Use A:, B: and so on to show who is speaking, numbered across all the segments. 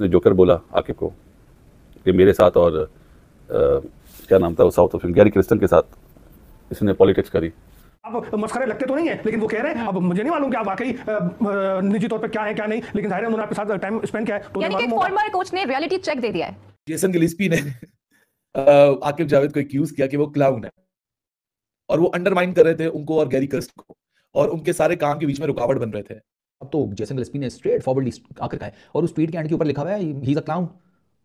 A: उसने जोकर बोला आकिब को कि मेरे साथ और क्या नाम था वो साउथ अफ्रीकन गैरी क्रिस्टन के साथ इसने पॉलिटिक्स करी।
B: अब मस्खरे लगते तो नहीं है, लेकिन वो कह रहे हैं, अब मुझे नहीं मालूम कि आप वाकई निजी तौर पे क्या है क्या नहीं, लेकिन जाहिर है उन्होंने आपके साथ टाइम स्पेंड किया है तो
C: यानी कि फॉर्मर कोच ने रियलिटी चेक दे दिया है।
D: जेसन गिलेस्पी ने आकिब जावेद को एक्यूज किया कि वो क्लाउन है और वो अंडरमाइन कर रहे थे उनको और गैरी कर्स्ट को, और उनके सारे काम के बीच में रुकावट बन रहे थे।
E: अब तो जेसन गिलेस्पी ने स्ट्रेट फॉरवर्डली आकर कहा है, और उस ट्वीट के एंड के ऊपर लिखा हुआ है ही इज अ क्लाउन,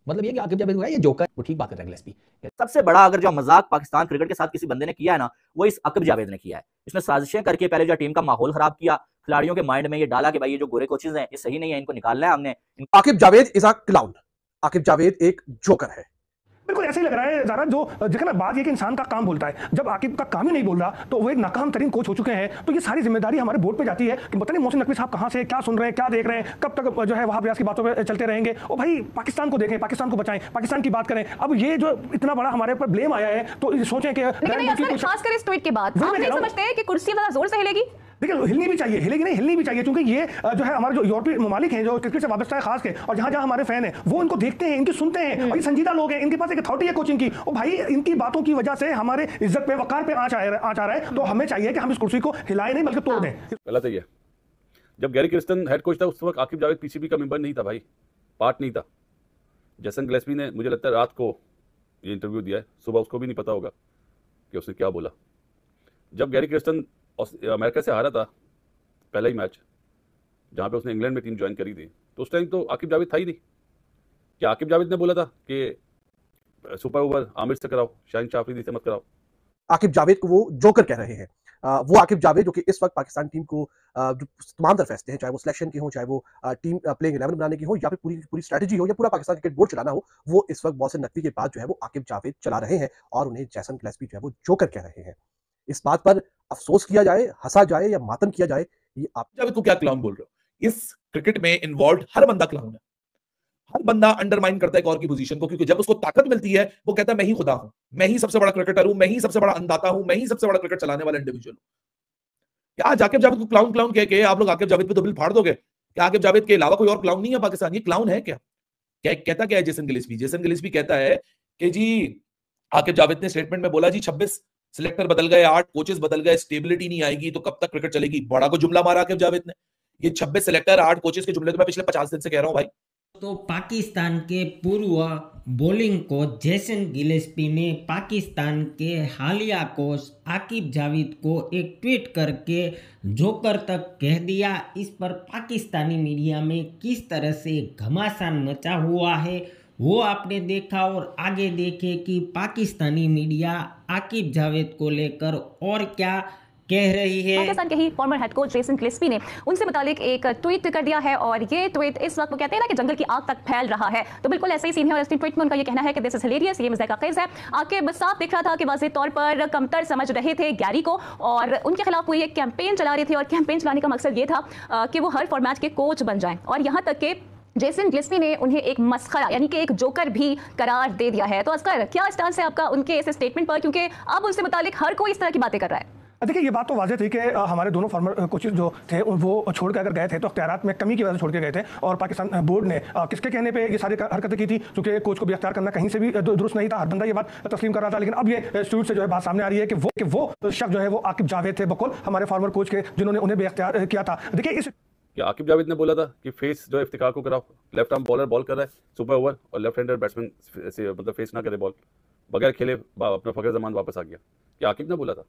E: मतलब ये कि आकिब जावेद है ये जोकर। वो ठीक बात कर रहा है गिलेस्पी।
F: सबसे बड़ा अगर जो मजाक पाकिस्तान क्रिकेट के साथ किसी बंदे ने किया है ना, वो इस आकिब जावेद ने किया है। इसने साजिशें करके पहले जो टीम का माहौल खराब किया, खिलाड़ियों के माइंड में ये डाला कि भाई ये जो गोरे कोचेज हैं ये सही नहीं है, इनको निकालना है हमने।
G: Aqib Javed is a clown, Aqib Javed एक जोकर है।
B: बिल्कुल ऐसे ही लग रहा है ज़रा, जो देखा ना बात ये कि इंसान का काम बोलता है, जब आकिब का काम ही नहीं बोल रहा तो वो एक नाकाम तरीन कोच हो चुके हैं। तो ये सारी जिम्मेदारी हमारे बोर्ड पे जाती है कि पता नहीं मोहसिन नकवी साहब कहाँ से क्या सुन रहे हैं, क्या देख रहे हैं, कब तक जो है वहाब रियाज की बातों पे चलते रहेंगे। और भाई पाकिस्तान को देखें, पाकिस्तान को बचाएं, पाकिस्तान की बात करें। अब ये जो इतना बड़ा हमारे ऊपर ब्लेम आया है तो सोचें कि
C: खासकर इस ट्वीट के बाद आप नहीं समझते कि कुर्सी ज़्यादा जोर से हिलेगी?
B: देखिए हिलनी भी चाहिए, हिलेगी नहीं, हिलनी भी चाहिए, क्योंकि ये जो है हमारे जो यूरोपीय ममालिक हैं जो क्रिकेट से वाबस्ता है खास के, और जहाँ जहाँ हमारे फैन हैं वो इनको देखते हैं, इनकी सुनते हैं, और ये संजीदा लोग हैं, इनके पास एक अथॉरिटी है कोचिंग की। और भाई इनकी बातों की वजह से हमारे इज्जत पे वकार पे आँच आ रहा है, तो हमें चाहिए कि हम इस कुर्सी को हिलाए नहीं बल्कि तोड़ दें।
A: गलत है ये। जब गैरी क्रिस्टन हेड कोच था उस वक्त आकिब जावेद पीसीबी का मेंबर नहीं था भाई, पार्ट नहीं था। जेसन गिलेस्पी ने मुझे लगता है रात को ये इंटरव्यू दिया है, सुबह उसको भी नहीं पता होगा कि उसने क्या बोला। जब गैरी क्रिस्टन अमेरिका से हारा था पहला ही मैच जहाँ पे उसने इंग्लैंड में टीम ज्वाइन करी थी, तो उस टाइम तो आकिब जावेद था ही नहीं। क्या आकिब जावेद ने बोला था कि सुपर ओवर आमिर से कराओ, शाहीन शाह अफरीदी से मत कराओ?
G: आकिब जावेद को वो जोकर कह रहे हैं। वो आकिब जावेद जो कि इस वक्त पाकिस्तान टीम को जो तमाम फैसले हैं, चाहे वो सिलेक्शन के हो, चाहे वो टीम प्लेइंग 11 बनाने की हो, या फिर पूरी स्ट्रेटजी हो, या पूरा पाकिस्तान क्रिकेट बोर्ड चलाना हो, वो इस वक्त मोहसिन नकवी के बाद जो है वो आकिब जावेद चला रहे हैं, और उन्हें जेसन गिलेस्पी जो है वो जोकर कह रहे हैं। इस बात पर अफसोस किया जाए, हंसा जाए या मातम किया जाए, ये आप
D: जावेद को क्या क्लाउन बोल रहे हो? इस क्रिकेट में इन्वॉल्व हर बंदा क्लाउन है। हर बंदा अंडरमाइन करता है एक और की पोजीशन को, क्योंकि जब उसको ताकत मिलती है वो कहता है मैं ही खुदा हूं, मैं ही सबसे बड़ा क्रिकेटर हूं, मैं ही सबसे बड़ा अंदाता हूं, मैं ही सबसे बड़ा क्रिकेट चलाने वाला इंडिविजुअल हूं। क्या आज आकिब जावेद को क्लाउन क्लाउन कह के आप लोग आकिब जावेद पे तो बिल फाड़ दोगे? क्या आकिब जावेद के अलावा कोई और क्लाउन नहीं है पाकिस्तान? ये क्लाउन है क्या? कहता क्या है जेसन गिलेस्पी? जेसन गिलेस्पी कहता है कि जी आकिब जावेद ने स्टेटमेंट में बोला जी 26 सिलेक्टर बदल गए, 8 कोचेस बदल गए, स्टेबिलिटी नहीं आएगी तो कब तक क्रिकेट चलेगी। बड़ा को जुमला मारा आकिब जावेद ने। ये 26 सिलेक्टर 8 कोचेस के जुमले तो मैं पिछले 50 दिन से कह रहा हूं भाई।
H: तो पाकिस्तान के पूर्व बॉलिंग कोच जेसन गिलेस्पी ने पाकिस्तान के हालिया कोच आकिब जावेद को एक ट्वीट करके जोकर तक कह दिया। इस पर पाकिस्तानी मीडिया में किस तरह से घमासान मचा हुआ है वो आपने देखा, और आगे देखे कि पाकिस्तानी मीडिया आकिब जावेद को लेकर और क्या कह रही है।
C: पाकिस्तान के ही former head coach Jason Gillespie ने उनसे मुतालिक एक ट्वीट कर दिया है, और ये ट्वीट इस वक्त वो कहते हैं ना कि जंगल की आग तक फैल रहा है, तो बिल्कुल ऐसा ही सीन है। और इस ट्वीट में उनका ये कहना है कि दिस इज हिलेरियस, ये मज़ाक का खेज है। आकिब साफ दिख रहा था कि वाज़ेह तौर पर कमतर समझ रहे थे गैरी को, और उनके खिलाफ पूरी एक कैंपेन चला रहे थे, और कैंपेन चलाने का मकसद ये था कि वो हर फॉर्मेट के कोच बन जाएं, और यहाँ तक कि जेसन गिलेस्पी ने उन्हें एक मस्खरा यानी कि एक जोकर भी करार दे दिया है। तो असगर क्या स्टांस है आपका उनके इस स्टेटमेंट पर, क्योंकि अब उनसे मुतालिक हर कोई इस तरह की बातें कर रहा है?
B: देखिए ये बात तो वाज़ेह थी कि हमारे दोनों फॉर्मर कोचेज जो थे वो छोड़ के अगर गए थे तो अख्तियारात में कमी की वजह से छोड़ के गए थे, और पाकिस्तान बोर्ड ने किसके कहने पे ये सारी हरकतें की थी, क्योंकि कोच को भी अख्तियार करना कहीं से भी दुरुस्त नहीं था, हर बंदा ये बात तस्लीम कर रहा था। लेकिन अब ये ट्वीट से जो है बात सामने आ रही है कि वो शख्स जो है वो आकिब जावेद थे, बकौल हमारे फॉर्मर कोच के, जिन्होंने उन्हें भी अख्तियार किया था। देखिए इस
A: आकिब जावेद ने बोला था कि फेस जो है इफ्तिकार को कराओ, लेफ्ट आर्म बॉलर बॉल कर रहा है सुपर ओवर, और लेफ्ट हैंडर बैट्समैन से मतलब फेस ना करे बॉल, बगैर खेले अपना फखर जमान वापस आ गया। क्या आकिब ने बोला था?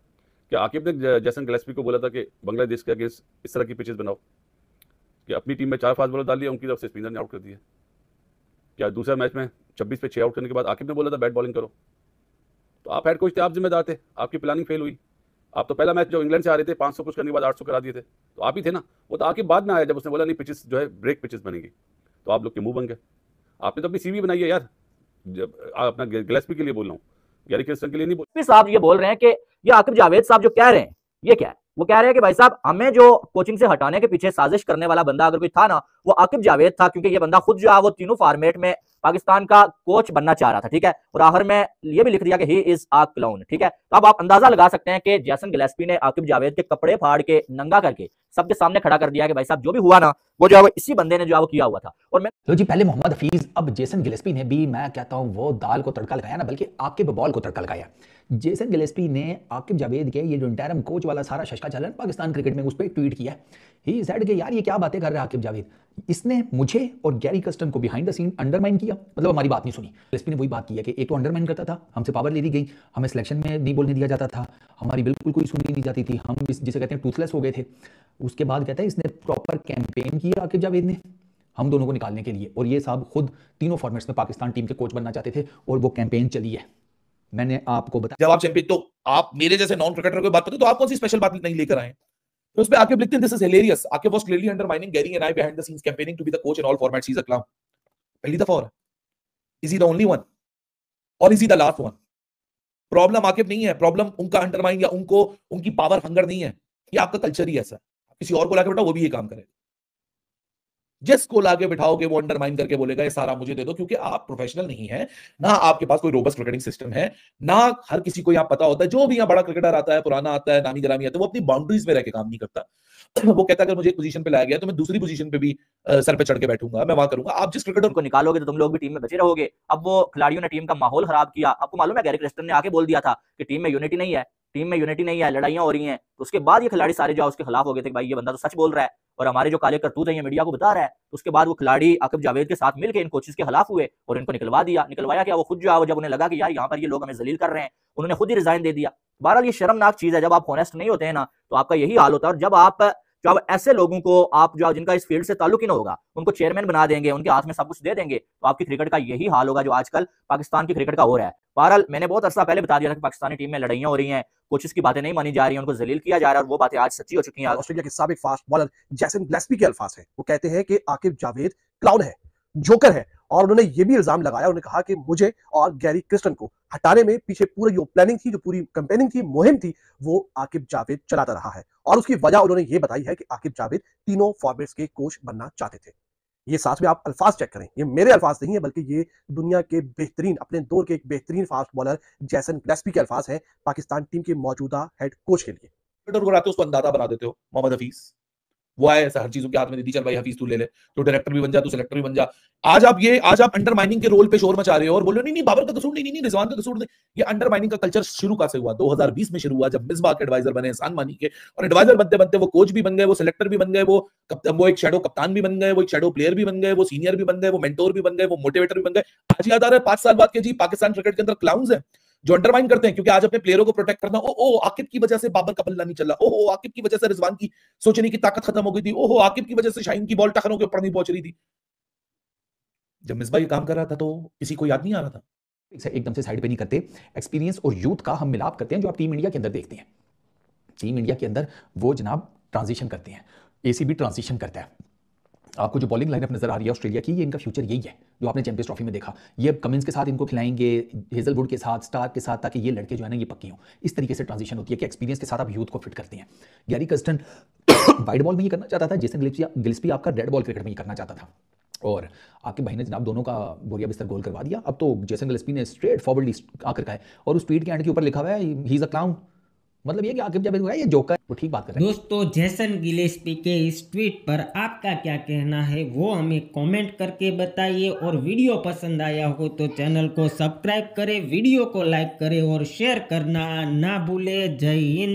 A: क्या आकिब ने जेसन गिलेस्पी को बोला था कि बांग्लादेश के अगेंस्ट इस तरह की पिचेस बनाओ? कि अपनी टीम में 4 फास्ट बॉलर डाल दिया, उनकी तरफ से स्पिनर ने आउट कर दिया? क्या दूसरा मैच में 26 पे 6 आउट करने के बाद आकिब ने बोला था बैट बॉलिंग करो? तो आप हेड कोच थे, आप जिम्मेदार थे, आपकी प्लानिंग फेल हुई। आप तो पहला मैच जो इंग्लैंड से आ रहे थे 500 कुछ करने के बाद 800 करा दिए थे, तो आप ही थे ना। वो तो आकिब बाद में आया जब उसने बोला नहीं पिचेस जो है ब्रेक पिचेस बनेगी, तो आप लोग के मुंह बन गए। आपने तो अपनी सीवी बनाई है यार, जब अपना गिलेस्पी के लिए बोल रहा हूँ, गैरी क्रिस्टन के लिए नहीं बोल।
F: साहब ये बोल रहे हैं कि ये आकिब जावेद साहब जो कह रहे हैं ये क्या है? वो कह रहे हैं कि भाई साहब हमें जो कोचिंग से हटाने के पीछे साजिश करने वाला बंदा अगर कोई था ना, वो आकिब जावेद था, क्योंकि ये बंदा खुद जो है वो तीनों फॉर्मेट में पाकिस्तान का कोच बनना चाह रहा था, ठीक है। और आखिर में ये भी लिख दिया कि ही इज आ क्लाउन, ठीक है। तो अब आप अंदाजा लगा सकते हैं कि जेसन गिलेस्पी ने आकिब जावेद के कपड़े फाड़ के नंगा करके सबके सामने खड़ा कर दिया कि भाई साहब जो भी हुआ ना वो जो है इसी बंदे ने जो है वो किया हुआ था। और मैं
E: लो जी, पहले मोहम्मद हफीज, अब जेसन गिलेस्पी ने भी, मैं कहता हूं वो दाल को तड़का लगाया ना, बल्कि आकिब बॉल को तड़का लगाया। जेसन गिलेस्पी ने आकिब जावेद के ये जो इंटरम कोच वाला सारा शशका चलन पाकिस्तान क्रिकेट में, उस पर एक ट्वीट किया। ही सेड कि यार ये क्या बातें कर रहा है आकिब जावेद, इसने मुझे और गैरी कस्टन को बिहाइंड द सीन अंडरमाइन किया, मतलब हमारी बात नहीं सुनी। गिलेस्पी ने वही बात की है कि एक तो अंडरमाइन करता था, हमसे पावर ले ली गई, हमें सिलेक्शन में नहीं बोलने दिया जाता था, हमारी बिल्कुल कोई सुनी नहीं जाती थी, हम जिसे कहते हैं टूथलेस हो गए थे। उसके बाद कहता है इसने प्रॉपर कैंपेन किया आकिब जावेद ने हम दोनों को निकालने के लिए, और ये साहब खुद तीनों फॉर्मेट्स में पाकिस्तान टीम के कोच बनना चाहते थे और वो कैंपेन चली है। मैंने आपको बताया
D: जब आप चैंपियन, तो आप मेरे जैसे नॉन क्रिकेटर को बात करते हो, तो आप कौन सी स्पेशल बात नहीं लेकर आए? तो उस पे आकिब लिखते हैं this is hilarious, Aqib was clearly undermining Gary and I behind the scenes campaigning to be the coach in all formats, he's a clown। पहली दफा हो रहा है। Is he the only one or is he the last one? Problem Aqib नहीं है, problem उनका undermine या उनको उनकी पावर हंगर नहीं है, ये आपका कल्चर ही ऐसा है। किसी और को लाके बैठाओ वो भी ये काम करेगा, जिसको लाके बिठाओगे वो अंडरमाइन करके बोलेगा ये सारा मुझे दे दो, क्योंकि आप प्रोफेशनल नहीं है ना, आपके पास कोई रोबस्ट क्रिकेटिंग सिस्टम है ना, हर किसी को यहाँ पता होता है। जो भी यहाँ बड़ा क्रिकेटर आता है, पुराना आता है, नामी गिरामी आता है, वो अपनी बाउंड्रीज में रह के काम नहीं करता। वो कहता है अगर मुझे एक पोजीशन पे लाया गया तो मैं दूसरी पोजीशन पे भी सर पे चढ़ के बैठूंगा, मैं वहां करूंगा। आप जिस क्रिकेटर
F: को निकालोगे तो तुम लोग भी टीम में बचे रहोगे। अब वो खिलाड़ियों ने टीम का माहौल खराब किया। आपको मालूम है गैरी क्रिस्टन ने आके बोल दिया था कि टीम में यूनिटी नहीं है, टीम में यूनिटी नहीं है, लड़ाइयां हो रही हैं। तो उसके बाद ये खिलाड़ी सारे जो उसके खिलाफ हो गए थे, भाई ये बंदा तो सच बोल रहा है और हमारे जो काले करतूत है ये मीडिया को बता रहा है। तो उसके बाद वो खिलाड़ी आकिब जावेद के साथ मिलकर इन कोचेस के खिलाफ हुए और इनको निकलवा दिया। निकलवाया क्या, वो खुद जो है जब उन्हें लगा कि यार यहाँ पर ये लोग हमें जलील कर रहे हैं, उन्होंने खुद ही रिजाइन दे दिया। बहरहाल ये शर्मनाक चीज है, जब आप ऑनेस्ट नहीं होते हैं ना तो आपका यही हाल होता है। और जब ऐसे लोगों को आप जो जिनका इस फील्ड से ताल्लुक ही ना होगा उनको चेयरमैन बना देंगे, उनके हाथ में सब कुछ दे देंगे, तो आपकी क्रिकेट का यही हाल होगा जो आजकल पाकिस्तान की क्रिकेट का हो रहा है। बहरहाल मैंने बहुत अर्सा पहले बता दिया था कि पाकिस्तानी टीम में लड़ाइयां हो रही हैं, कोचेस की बातें नहीं मानी जा रही हैं, उनको जलील किया जा रहा है और वो बातें आज सच्ची हो चुकी हैं।
G: ऑस्ट्रेलिया के साबिक फास्ट बॉलर जेसन गिलेस्पी के अल्फाज है, वो कहते हैं कि आकिब जावेद क्लाउन है, जोकर है, और उन्होंने ये भी इल्जाम लगाया, उन्होंने कहा कि मुझे और गैरी क्रिस्टन को हटाने में पीछे पूरी जो प्लानिंग थी, जो पूरी कैंपेनिंग थी, मुहिम थी, वो आकिब जावेद चलाता रहा है। और उसकी वजह उन्होंने ये बताई है कि आकिब जावेद तीनों फॉर्मेट्स के कोच बनना चाहते थे। ये साथ में आप अल्फाज चेक करें, ये मेरे अल्फाज नहीं है बल्कि ये दुनिया के बेहतरीन, अपने दौर के एक बेहतरीन फास्ट बॉलर जेसन गिलेस्पी के अल्फाज हैं पाकिस्तान टीम के मौजूदा हेड कोच के लिए।
D: क्रिकेटर को लाते हो उसको अंदाजा बना देते हो। मोहम्मद हफीज वो आए ऐसा हर चीज के हाथ में दे दी, चल भाई हफीज तू ले ले, तो डायरेक्टर भी बन जा, तू सिलेक्टर भी बन जा। आज आप अंडरमाइनिंग के रोल पे शोर मचा रहे हो और बोल रहे हो नहीं बाबर का कसूर नहीं, रिजवान का कसूर नहीं। ये अंडरमाइनिंग का कल्चर शुरू कहां से हुआ? 2020 में शुरू हुआ जब मिसबाह के एडवाइजर बने एहसान मानी के, और एडवाइजर बनते बनते वो कोच भी बन गए, वो सिलेक्टर भी बन गए, वो एक शैडो कप्तान भी बन गए, वो एक शैडो प्लेयर भी बन गए, वो सीनियर भी बन गए, वो मेंटोर भी बन गए, वो मोटिवेटर भी बन गए। आज याद आ रहा है 5 साल बाद के जी पाकिस्तान क्रिकेट के अंदर क्लाउन्स हैं जो अंडरमाइन करते हैं, क्योंकि आज अपने प्लेयरों को प्रोटेक्ट करना, ओ आकिब की वजह से बाबर का पल्ला नहीं चला, ओहो आकिब की वजह से रिजवान की सोचने की ताकत खत्म हो गई थी, ओहो आकिब की वजह से शाहीन की बॉल टखनों के ऊपर नहीं पहुंच रही थी। जब मिसबा ये काम कर रहा था तो किसी को याद नहीं आ रहा था।
E: एकदम से साइड पे नहीं करते, एक्सपीरियंस और यूथ का हम मिलाप करते हैं, जो आप टीम इंडिया के अंदर देखते हैं। टीम इंडिया के अंदर वो जनाब ट्रांजिशन करते हैं, एसीबी ट्रांजिशन करता है। आपको जो बॉलिंग लाइनअप नजर आ रही है ऑस्ट्रेलिया की, ये इनका फ्यूचर यही है जो आपने चैंपियंस ट्रॉफी में देखा। ये अब कमिंस के साथ इनको खिलाएंगे, हेजलवुड के साथ, स्टार्क के साथ, ताकि ये लड़के जो है ना ये पक्के हों। इस तरीके से ट्रांजिशन होती है कि एक्सपीरियंस के साथ आप यूथ को फिट करते हैं। गैरी कर्स्टन वाइड बॉल में ये करना चाहता था, जेसन गिलेस्पी आपका रेड बॉल क्रिकेट में ये करना चाहता था, और आपके भाई ने जनाब दोनों का बोरिया बिस्तर गोल करवा दिया। अब तो जेसन गिलेस्पी ने स्ट्रेट फॉरवर्डली आकर का है, और उस ट्वीट के एंड के ऊपर लिखा हुआ है ही इज अ क्लाउन, मतलब ये कि आकिब जावेद ये जोकर है। वो ठीक बात कर रहे हैं।
H: दोस्तों जेसन गिलेस्पी के इस ट्वीट पर आपका क्या कहना है वो हमें कमेंट करके बताइए, और वीडियो पसंद आया हो तो चैनल को सब्सक्राइब करें, वीडियो को लाइक करें और शेयर करना ना भूले। जय हिंद।